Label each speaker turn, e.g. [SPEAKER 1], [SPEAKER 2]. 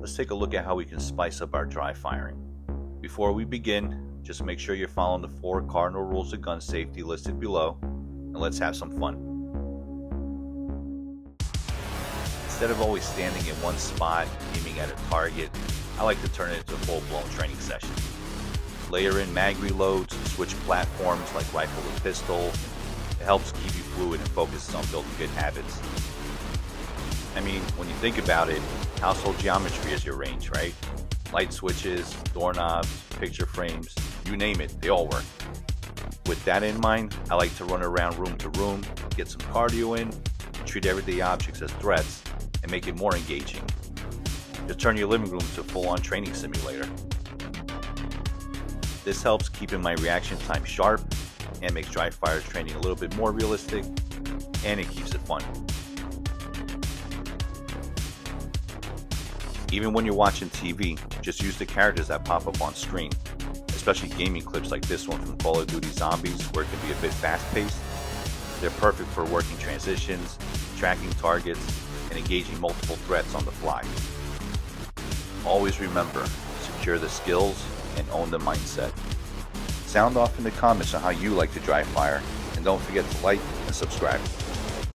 [SPEAKER 1] let's take a look at how we can spice up our dry firing. Before we begin, just make sure you're following the 4 cardinal rules of gun safety listed below, and let's have some fun. Instead of always standing in one spot, aiming at a target, I like to turn it into a full-blown training session. Layer in mag reloads, switch platforms like rifle and pistol. It helps keep you fluid and focused on building good habits. I mean, when you think about it, household geometry is your range, right? Light switches, doorknobs, picture frames, you name it, they all work. With that in mind, I like to run around room to room, get some cardio in, treat everyday objects as threats, and make it more engaging. Just turn your living room to a full-on training simulator. This helps keeping my reaction time sharp and makes dry fire training a little bit more realistic, and it keeps it fun. Even when you're watching TV, just use the characters that pop up on screen, especially gaming clips like this one from Call of Duty Zombies, where it can be a bit fast-paced. They're perfect for working transitions, tracking targets, and engaging multiple threats on the fly. Always remember, secure the skills and own the mindset. Sound off in the comments on how you like to dry fire, and don't forget to like and subscribe.